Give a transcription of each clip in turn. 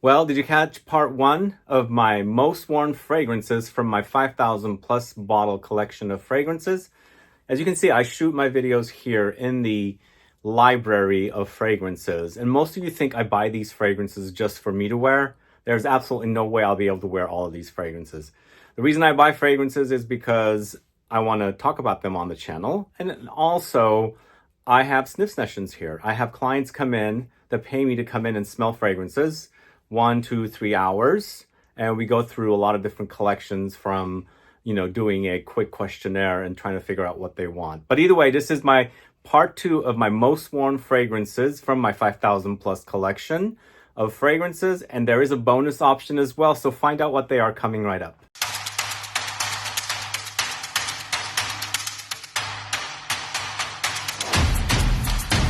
Well, did you catch part one of my most worn fragrances from my 5,000 plus bottle collection of fragrances? As you can see, I shoot my videos here in the library of fragrances. And most of you think I buy these fragrances just for me to wear. There's absolutely no way I'll be able to wear all of these fragrances. The reason I buy fragrances is because I want to talk about them on the channel. And also, I have sniff sessions here. I have clients come in that pay me to come in and smell fragrances. 1, 2, 3 hours, and we go through a lot of different collections from, doing a quick questionnaire and trying to figure out what they want. But either way, this is my part two of my most worn fragrances from my 5,000 plus collection of fragrances, and there is a bonus option as well, so find out what they are coming right up.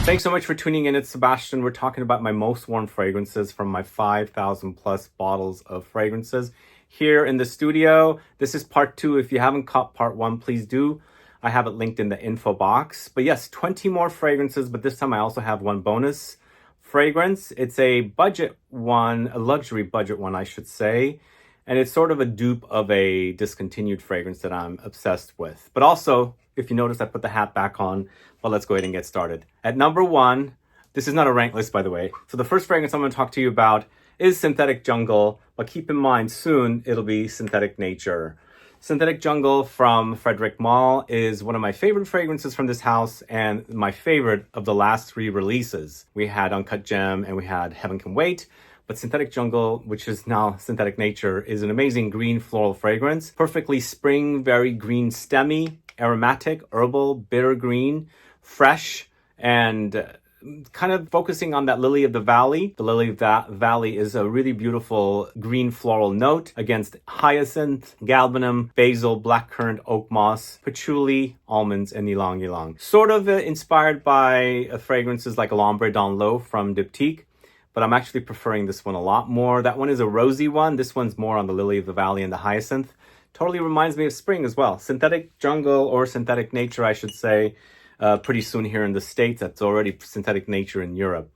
Thanks so much for tuning in. It's Sebastian. We're talking about my most worn fragrances from my 5,000 plus bottles of fragrances here in the studio. This is part two. If you haven't caught part one, please do. I have it linked in the info box. But yes, 20 more fragrances, but this time I also have one bonus fragrance. It's a budget one, a luxury budget one, I should say. And it's sort of a dupe of a discontinued fragrance that I'm obsessed with. But also, if you notice, I put the hat back on. But let's go ahead and get started. At number one, this is not a rank list, by the way. So the first fragrance I'm going to talk to you about is Synthetic Jungle. But keep in mind, soon it'll be Synthetic Nature. Synthetic Jungle from FREDERIC MALLE is one of my favorite fragrances from this house and my favorite of the last three releases. We had Uncut Gem and we had Heaven Can Wait. But Synthetic Jungle, which is now Synthetic Nature, is an amazing green floral fragrance. Perfectly spring, very green stemmy, aromatic, herbal, bitter green, fresh, and kind of focusing on that Lily of the Valley. The Lily of the Valley is a really beautiful green floral note against hyacinth, galbanum, basil, black currant, oak moss, patchouli, almonds, and ylang ylang. Sort of inspired by fragrances like L'Ombre dans l'Eau from Diptyque. But I'm actually preferring this one a lot more. That one is a rosy one. This one's more on the Lily of the Valley and the hyacinth. Totally reminds me of spring as well. Synthetic Jungle, or Synthetic Nature, I should say, pretty soon here in the States. That's already Synthetic Nature in Europe.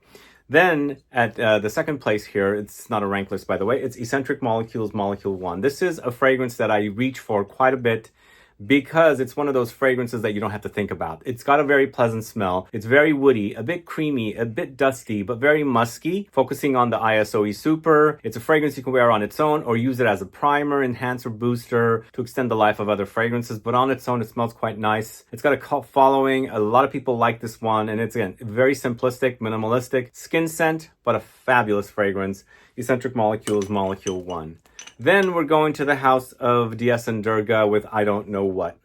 Then at the second place here, it's not a rank list, by the way, it's Eccentric Molecules Molecule 1. This is a fragrance that I reach for quite a bit because it's one of those fragrances that you don't have to think about. It's got a very pleasant smell. It's very woody, a bit creamy, a bit dusty, but very musky, focusing on the ISOE Super. It's a fragrance you can wear on its own or use it as a primer, enhancer, booster to extend the life of other fragrances. But on its own, it smells quite nice. It's got a cult following. A lot of people like this one. And it's, again, very simplistic, minimalistic, skin scent, but a fabulous fragrance. Eccentric Molecules Molecule 1. Then we're going to the house of DS and Durga with I Don't Know What.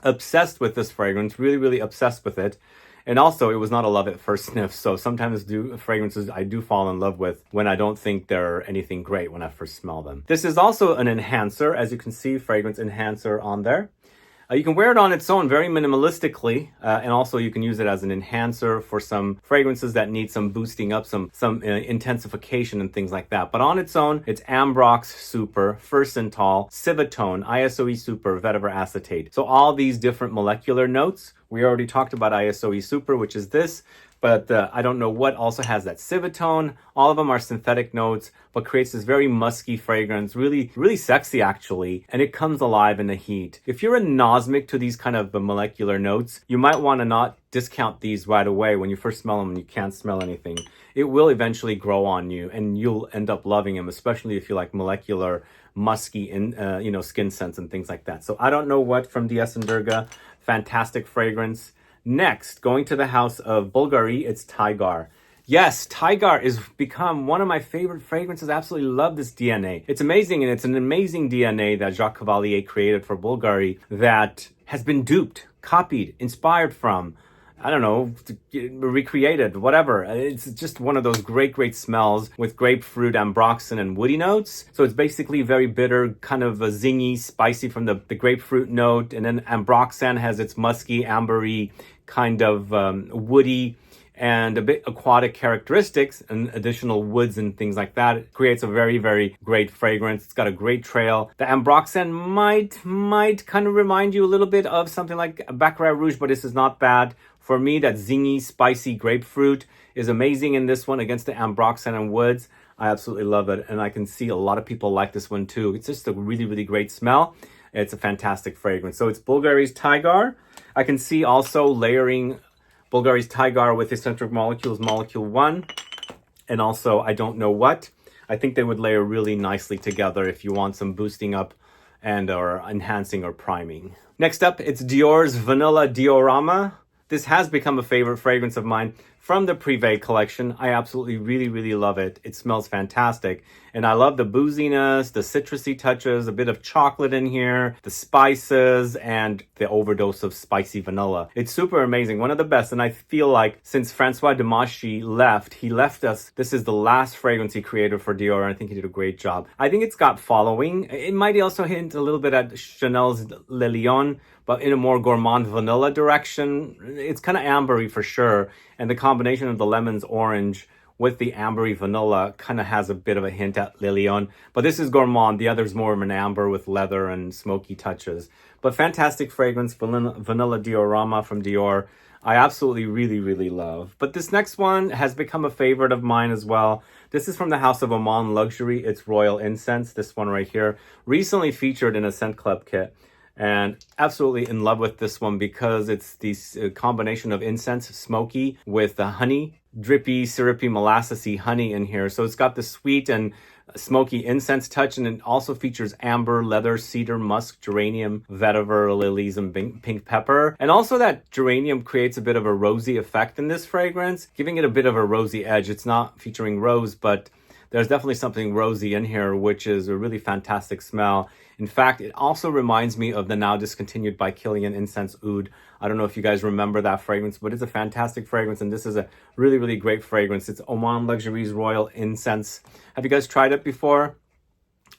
Obsessed with this fragrance, really, really obsessed with it. And also, it was not a love at first sniff. So sometimes fragrances I do fall in love with when I don't think they're anything great when I first smell them. This is also an enhancer. As you can see, fragrance enhancer on there. You can wear it on its own very minimalistically, and also you can use it as an enhancer for some fragrances that need some boosting up, some intensification and things like that. But on its own, it's Ambrox Super, Firsantol, Civettone, ISOE Super, Vetiver acetate. So all these different molecular notes. We already talked about ISOE Super, which is this. But I Don't Know What also has that Civettone. All of them are synthetic notes, but creates this very musky fragrance, really, really sexy actually, and it comes alive in the heat. If you're anosmic to these kind of molecular notes, you might want to not discount these right away when you first smell them and you can't smell anything. It will eventually grow on you, and you'll end up loving them, especially if you like molecular, musky, skin scents and things like that. So I Don't Know What from DS and Durga, fantastic fragrance. Next, going to the house of BVLGARI, it's TYGAR. Yes, TYGAR has become one of my favorite fragrances. I absolutely love this DNA. It's amazing, and it's an amazing DNA that Jacques Cavalier created for BVLGARI that has been duped, copied, inspired from, I don't know, recreated, whatever. It's just one of those great, great smells with grapefruit, Ambroxan, and woody notes. So it's basically very bitter, kind of a zingy, spicy from the grapefruit note. And then Ambroxan has its musky, ambery, kind of woody and a bit aquatic characteristics and additional woods and things like that. It creates a very, very great fragrance. It's got a great trail. The Ambroxan might kind of remind you a little bit of something like Baccarat Rouge, but this is not bad. For me, that zingy, spicy grapefruit is amazing in this one against the Ambroxan and woods. I absolutely love it. And I can see a lot of people like this one too. It's just a really, really great smell. It's a fantastic fragrance. So it's Bulgari's TYGAR. I can see also layering Bulgari's TYGAR with Eccentric Molecules Molecule 1. And also I Don't Know What. I think they would layer really nicely together if you want some boosting up and or enhancing or priming. Next up, it's Dior's Vanilla Diorama. This has become a favorite fragrance of mine from the Privé collection. I absolutely really love it. It smells fantastic. And I love the booziness, the citrusy touches, a bit of chocolate in here, the spices, and the overdose of spicy vanilla. It's super amazing. One of the best. And I feel like since Francois Demachy left, he left us. This is the last fragrance he created for Dior. And I think he did a great job. I think it's got following. It might also hint a little bit at Chanel's Le Lion, but in a more gourmand vanilla direction. It's kind of ambery for sure. And the combination of the lemon's orange with the ambery vanilla kind of has a bit of a hint at Le Lion. But this is gourmand. The other's more of an amber with leather and smoky touches. But fantastic fragrance, Vanilla Diorama from Dior. I absolutely really love. But this next one has become a favorite of mine as well. This is from the house of OMANLUXURY. It's Royal Incense, this one right here. Recently featured in a Scent Club kit. And absolutely in love with this one because it's this combination of incense, smoky, with the honey, drippy, syrupy, molassesy honey in here. So it's got the sweet and smoky incense touch, and it also features amber, leather, cedar, musk, geranium, vetiver, lilies, and pink pepper. And also that geranium creates a bit of a rosy effect in this fragrance, giving it a bit of a rosy edge. It's not featuring rose, but there's definitely something rosy in here, which is a really fantastic smell. In fact, it also reminds me of the now discontinued by Kilian Incense Oud. I don't know if you guys remember that fragrance, but it's a fantastic fragrance, and this is a really great fragrance. It's OMANLUXURY's Royal Incense. Have you guys tried it before?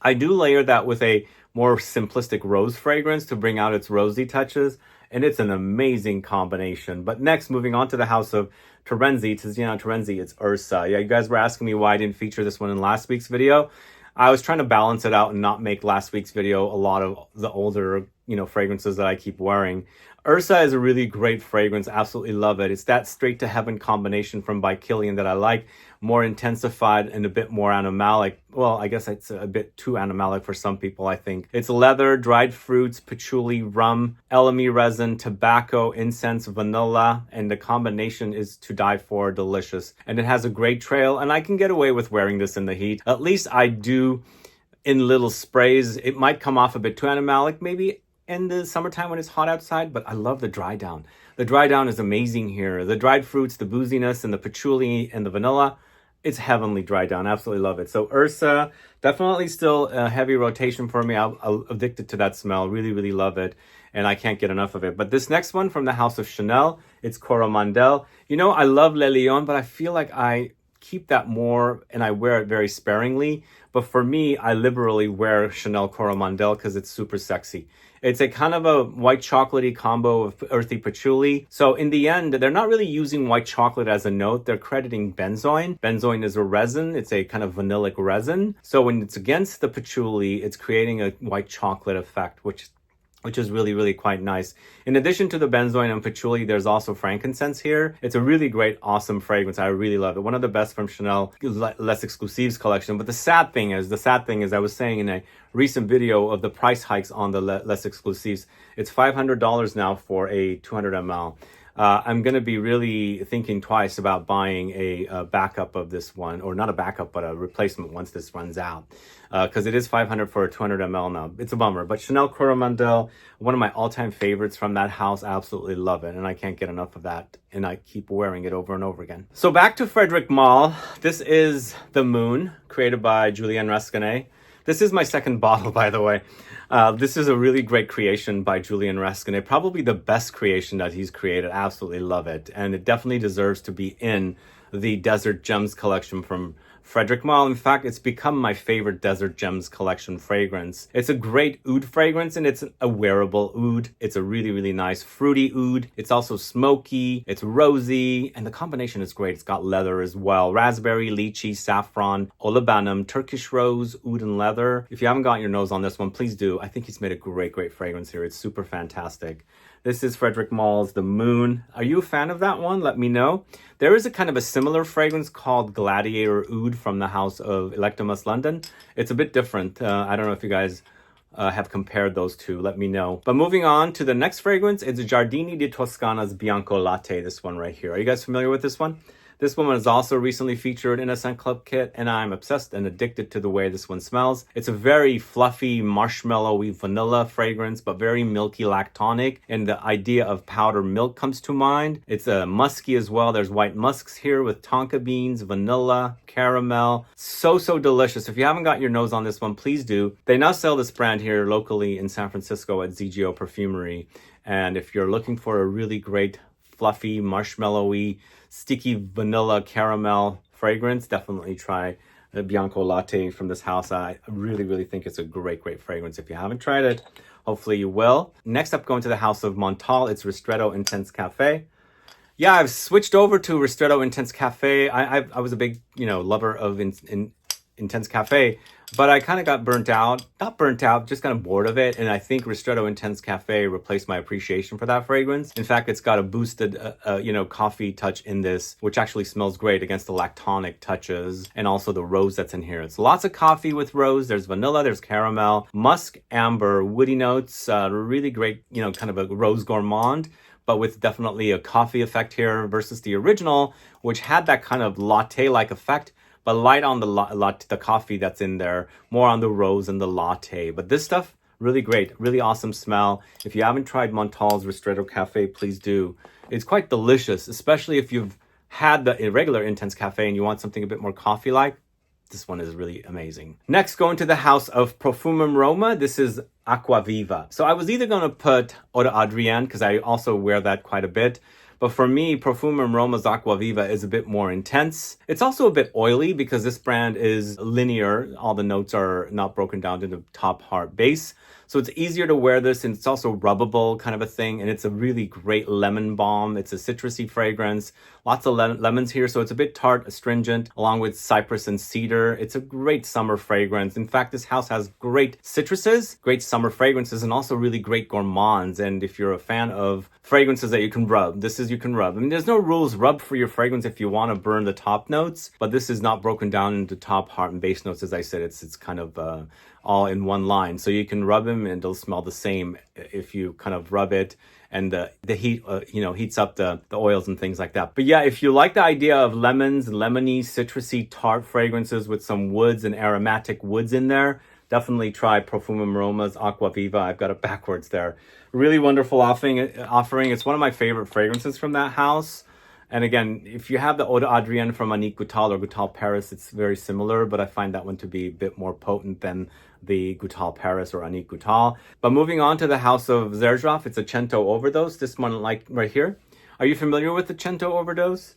I do layer that with a more simplistic rose fragrance to bring out its rosy touches, and it's an amazing combination. But next, moving on to the house of TIZIANA TERENZI, it's URSA. Yeah, you guys were asking me why I didn't feature this one in last week's video. I was trying to balance it out and not make last week's video a lot of the older, fragrances that I keep wearing. URSA is a really great fragrance. Absolutely love it. It's that straight to heaven combination from by Kilian that I like. More intensified and a bit more animalic. Well, I guess it's a bit too animalic for some people, I think. It's leather, dried fruits, patchouli, rum, Elemi resin, tobacco, incense, vanilla, and the combination is to die for, delicious. And it has a great trail, and I can get away with wearing this in the heat. At least I do in little sprays. It might come off a bit too animalic, maybe in the summertime when it's hot outside, but I love the dry down. The dry down is amazing here. The dried fruits, the booziness, and the patchouli and the vanilla, it's heavenly dry down. Absolutely love it. So URSA, definitely still a heavy rotation for me. I'm addicted to that smell. Really love it. And I can't get enough of it. But this next one from the house of Chanel, it's COROMANDEL. I love Le Lion, but I feel like I keep that more and I wear it very sparingly. But for me, I liberally wear Chanel COROMANDEL because it's super sexy. It's a kind of a white chocolatey combo of earthy patchouli. So in the end, they're not really using white chocolate as a note. They're crediting benzoin. Benzoin is a resin. It's a kind of vanillic resin. So when it's against the patchouli, it's creating a white chocolate effect, which is really quite nice. In addition to the benzoin and patchouli, there's also frankincense here. It's a really great, awesome fragrance. I really love it. One of the best from Chanel Les Exclusives collection. But the sad thing is, I was saying in a recent video of the price hikes on the Les Exclusives, it's $500 now for a 200 ml. I'm going to be really thinking twice about buying a backup of this one, or not a backup, but a replacement once this runs out. Because it is $500 for a 200 ml now. It's a bummer. But Chanel COROMANDEL, one of my all-time favorites from that house. I absolutely love it. And I can't get enough of that. And I keep wearing it over and over again. So back to Frédéric Malle. This is The Moon, created by Julien Rascanet. This is my second bottle, by the way. This is a really great creation by Julien Rascanet. Probably the best creation that he's created. Absolutely love it. And it definitely deserves to be in the Desert Gems collection from Frédéric Malle. In fact, it's become my favorite Desert Gems collection fragrance. It's a great oud fragrance, and it's a wearable oud. It's a really nice fruity oud. It's also smoky, it's rosy, and the combination is great. It's got leather as well. Raspberry, lychee, saffron, olibanum, Turkish rose, oud, and leather. If you haven't gotten your nose on this one, please do. I think he's made a great fragrance here. It's super fantastic. This is Frederic Malle's The Moon. Are you a fan of that one? Let me know. There is a kind of a similar fragrance called Gladiator Oud from the house of Electimus London. It's a bit different. I don't know if you guys have compared those two. Let me know. But moving on to the next fragrance, it's Giardini di Toscana's Bianco Latte, this one right here. Are you guys familiar with this one? This one was also recently featured in a Scent Club kit, and I'm obsessed and addicted to the way this one smells. It's a very fluffy, marshmallowy vanilla fragrance, but very milky lactonic, and the idea of powdered milk comes to mind. It's musky as well. There's white musks here with tonka beans, vanilla, caramel. So delicious. If you haven't got your nose on this one, please do. They now sell this brand here locally in San Francisco at ZGO Perfumery. And if you're looking for a really great, fluffy, marshmallowy, sticky vanilla caramel fragrance, definitely try the Bianco Latte from this house. I really think it's a great fragrance. If you haven't tried it, hopefully you will. Next up, going to the house of Montal, it's Ristretto Intense Cafe. Yeah, I've switched over to Ristretto Intense Cafe. I was a big, lover of Intense Cafe, but I kind of got burnt out. Not burnt out, just kind of bored of it. And I think Ristretto Intense Cafe replaced my appreciation for that fragrance. In fact, it's got a boosted, coffee touch in this, which actually smells great against the lactonic touches and also the rose that's in here. It's lots of coffee with rose. There's vanilla, there's caramel, musk, amber, woody notes, really great, kind of a rose gourmand, but with definitely a coffee effect here versus the original, which had that kind of latte-like effect, but light on the coffee that's in there, more on the rose and the latte. But this stuff, really great, really awesome smell. If you haven't tried Montal's Ristretto Cafe, please do. It's quite delicious, especially if you've had the irregular Intense Cafe and you want something a bit more coffee-like. This one is really amazing. Next, going to the house of Profumum Roma. This is Aquaviva. So I was either going to put Eau d'Adrienne, because I also wear that quite a bit. But for me, Profumum Roma's Aquaviva is a bit more intense. It's also a bit oily because this brand is linear. All the notes are not broken down to the top, heart, base. So it's easier to wear this, and it's also rubbable kind of a thing. And it's a really great lemon balm. It's a citrusy fragrance. Lots of lemons here, so it's a bit tart, astringent, along with cypress and cedar. It's a great summer fragrance. In fact, this house has great citruses, great summer fragrances, and also really great gourmands. And if you're a fan of fragrances that you can rub, you can rub. I mean, there's no rules. Rub for your fragrance if you want to burn the top notes, but this is not broken down into top, heart, and base notes. As I said, it's kind of all in one line. So you can rub them and it'll smell the same if you kind of rub it, and the heat, heats up the oils and things like that. But yeah, if you like the idea of lemons, lemony, citrusy, tart fragrances with some woods and aromatic woods in there, definitely try Profumum Roma's Aquaviva. I've got it backwards there. Really wonderful offering. It's one of my favorite fragrances from that house. And again, if you have the Eau d'Adrienne from Annick Goutal or Goutal Paris, it's very similar, but I find that one to be a bit more potent than the Goutal Paris or Annick Goutal. But moving on to the house of Xerjoff, it's a Cento Overdose. This one, like right here. Are you familiar with the Cento Overdose?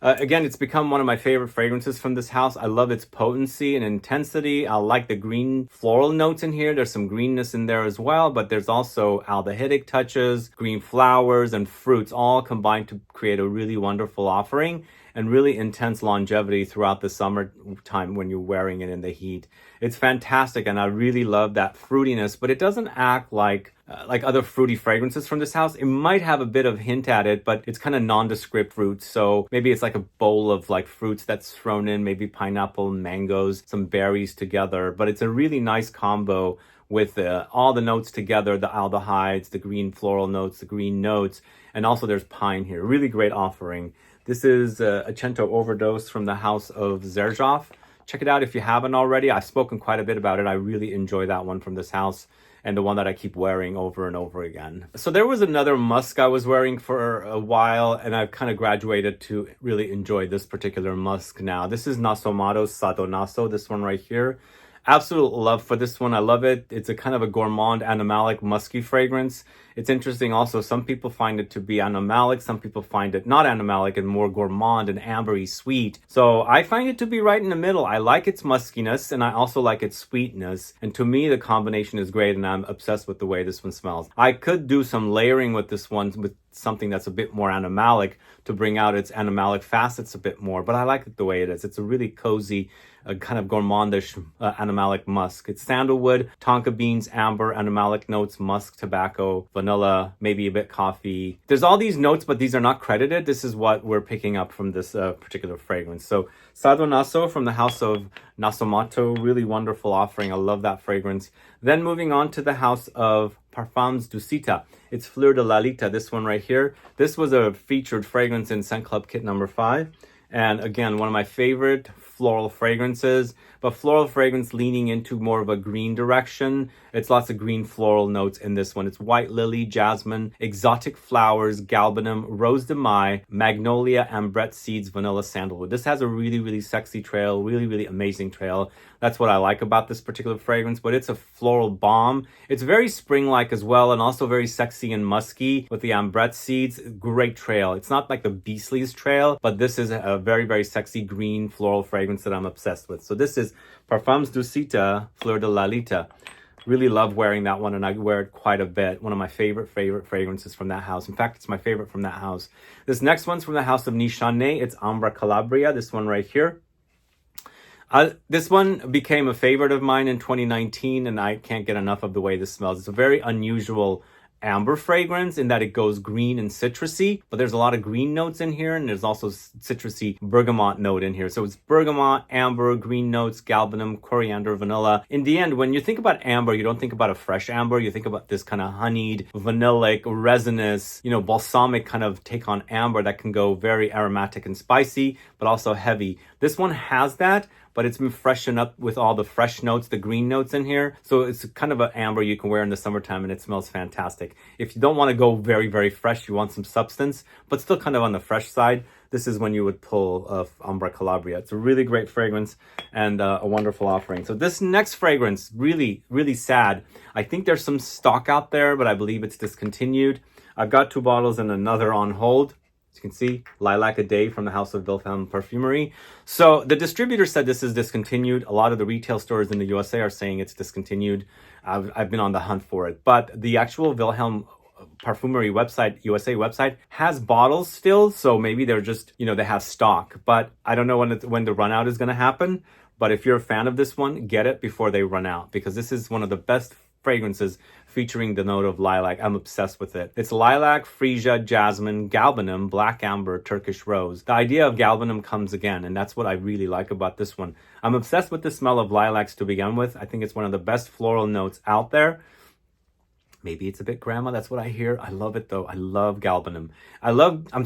Again, it's become one of my favorite fragrances from this house. I love its potency and intensity. I like the green floral notes in here. There's some greenness in there as well, but there's also aldehydic touches, green flowers, and fruits all combined to create a really wonderful offering and really intense longevity throughout the summertime when you're wearing it in the heat. It's fantastic, and I really love that fruitiness, but it doesn't act like other fruity fragrances from this house. It might have a bit of hint at it, but it's kind of nondescript fruits. So maybe it's like a bowl of like fruits that's thrown in, maybe pineapple, mangoes, some berries together. But it's a really nice combo with all the notes together, the aldehydes, the green floral notes, the green notes, and also there's pine here. Really great offering. This is a Cento Overdose from the house of Xerjoff. Check it out if you haven't already. I've spoken quite a bit about it. I really enjoy that one from this house, and the one that I keep wearing over and over again. So there was another musk I was wearing for a while, and I've kind of graduated to really enjoy this particular musk now. This is Nasomado's Sadonaso, this one right here. Absolute love for this one. I love it. It's a kind of a gourmand, animalic, musky fragrance. It's interesting also, some people find it to be animalic, some people find it not animalic and more gourmand and ambery sweet. So I find it to be right in the middle. I like its muskiness and I also like its sweetness. And to me, the combination is great, and I'm obsessed with the way this one smells. I could do some layering with this one with something that's a bit more animalic to bring out its animalic facets a bit more, but I like it the way it is. It's a really cozy, a kind of gourmandish animalic musk. It's sandalwood, tonka beans, amber, animalic notes, musk, tobacco, vanilla, maybe a bit coffee. There's all these notes, but these are not credited. This is what we're picking up from this particular fragrance. So Sado Naso from the house of Nasomato, really wonderful offering. I love that fragrance. Then moving on to the house of Parfums Dusita. It's Fleur de Lalita, this one right here. This was a featured fragrance in Scent Club Kit number 5. And again, one of my favorite floral fragrances, but floral fragrance leaning into more of a green direction. It's lots of green floral notes in this one. It's white lily, jasmine, exotic flowers, galbanum, rose de mai, magnolia, ambrette seeds, vanilla, sandalwood. This has a really, really sexy trail, really, really amazing trail. That's what I like about this particular fragrance, but it's a floral bomb. It's very spring-like as well, and also very sexy and musky with the ambrette seeds. Great trail. It's not like the Beasley's trail, but this is a very, very sexy green floral fragrance that I'm obsessed with. So this is Parfums Dusita Fleur de Lalita. Really love wearing that one, and I wear it quite a bit. One of my favorite fragrances from that house. In fact, it's my favorite from that house. This next one's from the house of Nichane. It's Ambra Calabria, this one right here. This one became a favorite of mine in 2019, and I can't get enough of the way this smells. It's a very unusual amber fragrance in that it goes green and citrusy, but there's a lot of green notes in here, and there's also citrusy bergamot note in here. So it's bergamot, amber, green notes, galbanum, coriander, vanilla. In the end, when you think about amber, you don't think about a fresh amber. You think about this kind of honeyed, vanillic, resinous, balsamic kind of take on amber that can go very aromatic and spicy, but also heavy. This one has that, but it's been freshened up with all the fresh notes, the green notes in here. So it's kind of an amber you can wear in the summertime, and it smells fantastic. If you don't want to go very, very fresh, you want some substance, but still kind of on the fresh side, this is when you would pull Ambra Calabria. It's a really great fragrance and a wonderful offering. So this next fragrance, really, really sad. I think there's some stock out there, but I believe it's discontinued. I've got 2 bottles and another on hold. As you can see, Lilac a Day from the House of Wilhelm Perfumery. So the distributor said this is discontinued. A lot of the retail stores in the USA are saying it's discontinued. I've been on the hunt for it. But the actual Wilhelm Perfumery website, USA website, has bottles still. So maybe they're just, they have stock. But I don't know when the run out is going to happen. But if you're a fan of this one, get it before they run out, because this is one of the best fragrances featuring the note of lilac. I'm obsessed with it. It's lilac, freesia, jasmine, galbanum, black amber, Turkish rose. The idea of galbanum comes again, and that's what I really like about this one. I'm obsessed with the smell of lilacs to begin with. I think it's one of the best floral notes out there. Maybe it's a bit grandma. That's what I hear. I love it though. I love galbanum. I'm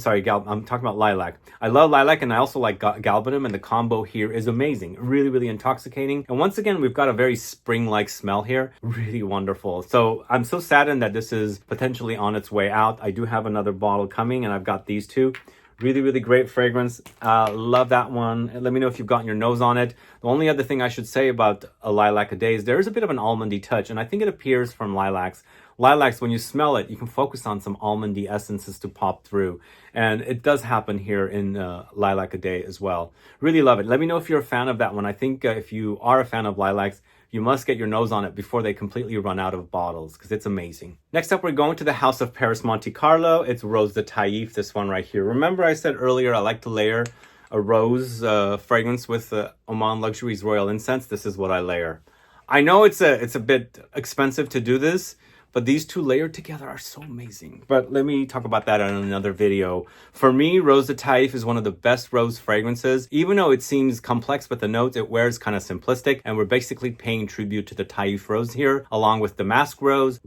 talking about lilac. I love lilac, and I also like galbanum, and the combo here is amazing. Really, really intoxicating. And once again, we've got a very spring-like smell here. Really wonderful. So I'm so saddened that this is potentially on its way out. I do have another bottle coming, and I've got these 2. Really, really great fragrance. Love that one. Let me know if you've gotten your nose on it. The only other thing I should say about a Lilac a Day is there is a bit of an almondy touch, and I think it appears from lilacs. Lilacs, when you smell it, you can focus on some almondy essences to pop through. And it does happen here in Lilac a Day as well. Really love it. Let me know if you're a fan of that one. I think if you are a fan of lilacs, you must get your nose on it before they completely run out of bottles, because it's amazing. Next up, we're going to the House of Paris Monte Carlo. It's Rose de Taif, this one right here. Remember I said earlier I like to layer a rose fragrance with OMANLUXURY's Royal Incense. This is what I layer. I know it's a bit expensive to do this, but these 2 layered together are so amazing. But let me talk about that in another video. For me, Rose de Taif is one of the best rose fragrances. Even though it seems complex with the notes, it wears kind of simplistic, and we're basically paying tribute to the Taif rose here, along with damask rose,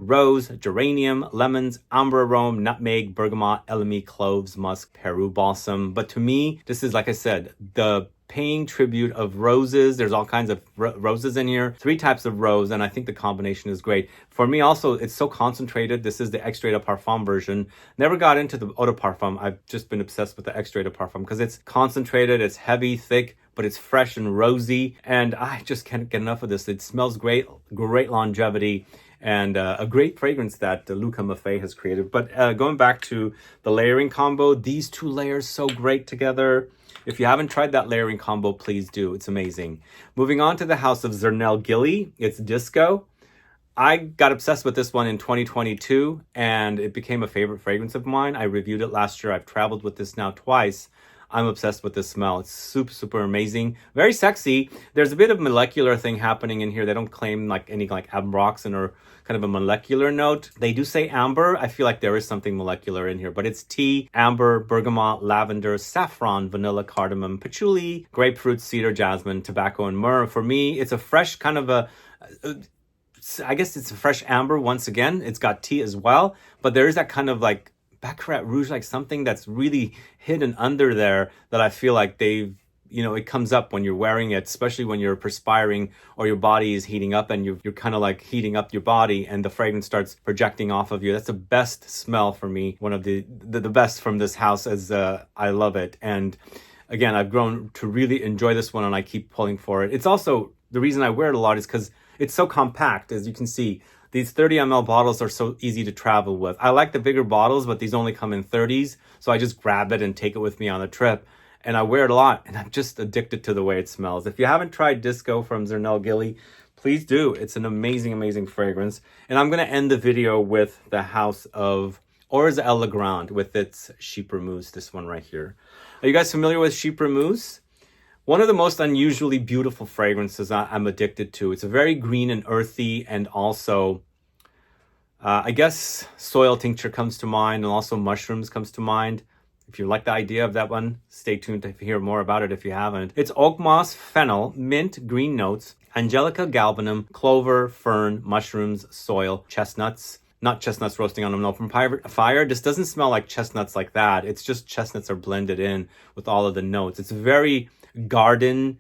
geranium, lemons, amber arome, nutmeg, bergamot, elemi, cloves, musk, Peru balsam. But to me, this is, like I said, the paying tribute of roses. There's all kinds of roses in here, 3 types of rose, and I think the combination is great. For me also, it's so concentrated. This is the Extrait de Parfum version. Never got into the Eau de Parfum. I've just been obsessed with the Extrait de Parfum because it's concentrated, it's heavy, thick, but it's fresh and rosy, and I just can't get enough of this. It smells great, great longevity, and a great fragrance that Luca Maffei has created. But going back to the layering combo, these 2 layers so great together. If you haven't tried that layering combo, please do. It's amazing. Moving on to the House of Zernel Gilly. It's Disco. I got obsessed with this one in 2022, and it became a favorite fragrance of mine. I reviewed it last year. I've traveled with this now twice. I'm obsessed with this smell. It's super, super amazing. Very sexy. There's a bit of molecular thing happening in here. They don't claim like any like Ambroxan or kind of a molecular note. They do say amber. I feel like there is something molecular in here, but it's tea, amber, bergamot, lavender, saffron, vanilla, cardamom, patchouli, grapefruit, cedar, jasmine, tobacco, and myrrh. For me, it's a fresh kind of I guess it's a fresh amber once again. It's got tea as well, but there is that kind of like Baccarat Rouge, like something that's really hidden under there that I feel like they've, you know, it comes up when you're wearing it, especially when you're perspiring or your body is heating up and you're kind of like heating up your body and the fragrance starts projecting off of you. That's the best smell for me. One of the best from this house, as I love it. And again, I've grown to really enjoy this one and I keep pulling for it. It's also, the reason I wear it a lot is because it's so compact. As you can see, these 30 ml bottles are so easy to travel with. I like the bigger bottles, but these only come in 30s. So I just grab it and take it with me on a trip. And I wear it a lot, and I'm just addicted to the way it smells. If you haven't tried Disco from Zernel Gilly, please do. It's an amazing, amazing fragrance. And I'm going to end the video with the house of Orza El Legrand with its Chypre Mousse, this one right here. Are you guys familiar with Chypre Mousse? One of the most unusually beautiful fragrances I'm addicted to. It's a very green and earthy, and also, I guess soil tincture comes to mind, and also mushrooms comes to mind. If you like the idea of that one, stay tuned to hear more about it if you haven't. It's oak moss, fennel, mint, green notes, angelica, galbanum, clover, fern, mushrooms, soil, chestnuts. Not chestnuts roasting on an open fire. This doesn't smell like chestnuts like that. It's just chestnuts are blended in with all of the notes. It's very garden,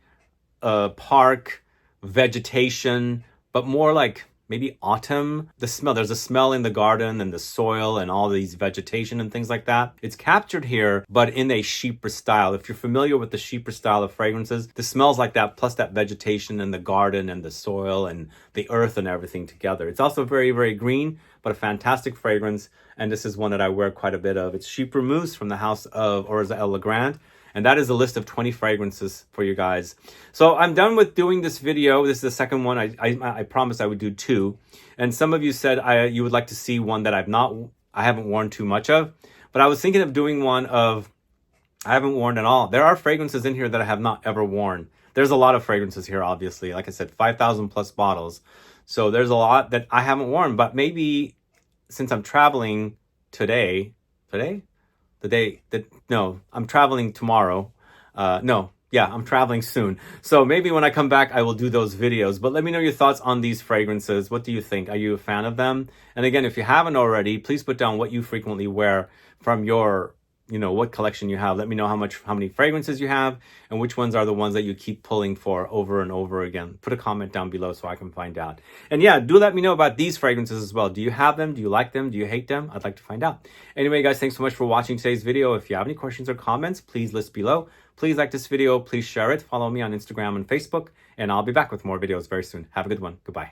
park, vegetation, but more like maybe autumn. The smell, there's a smell in the garden and the soil and all these vegetation and things like that. It's captured here, but in a Chypre style. If you're familiar with the Chypre style of fragrances, the smells like that, plus that vegetation and the garden and the soil and the earth and everything together. It's also very, very green, but a fantastic fragrance. And this is one that I wear quite a bit of. It's Chypre Mousse from the house of Orza El Legrand. And that is a list of 20 fragrances for you guys. So I'm done with doing this video. This is the second one. I promised I would do two. And some of you said you would like to see one that I haven't worn too much of. But I was thinking of doing one of I haven't worn at all. There are fragrances in here that I have not ever worn. There's a lot of fragrances here, obviously. Like I said, 5,000 plus bottles. So there's a lot that I haven't worn. But maybe since I'm traveling today, I'm traveling tomorrow. I'm traveling soon. So maybe when I come back, I will do those videos. But let me know your thoughts on these fragrances. What do you think? Are you a fan of them? And again, if you haven't already, please put down what you frequently wear from your, what collection you have. Let me know how many fragrances you have and which ones are the ones that you keep pulling for over and over again. Put a comment down below so I can find out. And yeah, do let me know about these fragrances as well. Do you have them? Do you like them? Do you hate them? I'd like to find out. Anyway, guys, thanks so much for watching today's video. If you have any questions or comments, please list below. Please like this video. Please share it. Follow me on Instagram and Facebook. And I'll be back with more videos very soon. Have a good one. Goodbye.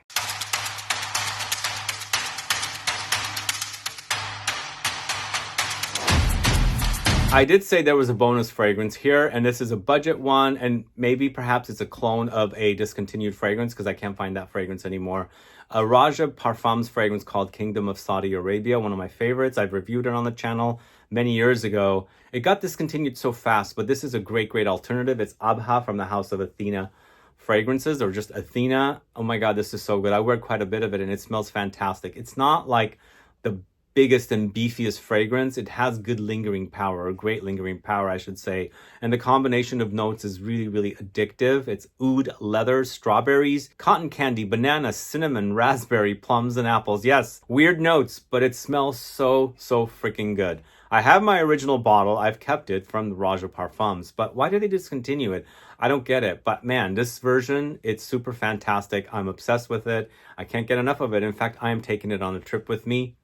I did say there was a bonus fragrance here, and this is a budget one, and maybe perhaps it's a clone of a discontinued fragrance because I can't find that fragrance anymore. A Raja Parfums fragrance called Kingdom of Saudi Arabia, one of my favorites. I've reviewed it on the channel many years ago. It got discontinued so fast, but this is a great, great alternative. It's Abha from the house of Athena fragrances, or just Athena. Oh my God, this is so good. I wear quite a bit of it, and it smells fantastic. It's not like the biggest and beefiest fragrance. It has good lingering power, or great lingering power, I should say. And the combination of notes is really, really addictive. It's oud, leather, strawberries, cotton candy, banana, cinnamon, raspberry, plums, and apples. Yes, weird notes, but it smells so, so freaking good. I have my original bottle. I've kept it from the Raja Parfums, but why did they discontinue it? I don't get it. But man, this version, it's super fantastic. I'm obsessed with it. I can't get enough of it. In fact, I am taking it on a trip with me.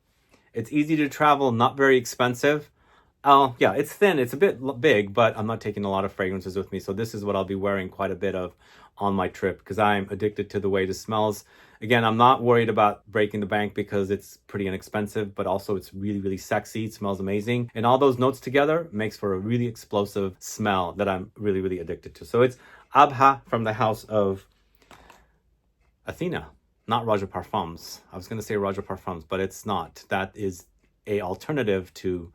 It's easy to travel, not very expensive. Yeah, it's thin, it's a bit big, but I'm not taking a lot of fragrances with me. So this is what I'll be wearing quite a bit of on my trip because I'm addicted to the way this smells. Again, I'm not worried about breaking the bank because it's pretty inexpensive, but also it's really, really sexy. It smells amazing. And all those notes together makes for a really explosive smell that I'm really, really addicted to. So it's Abha from the house of Athena. Not Raja Parfums. I was going to say Raja Parfums, but it's not. That is a alternative to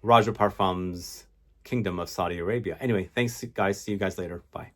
Raja Parfums Kingdom of Saudi Arabia. Anyway, thanks guys. See you guys later. Bye.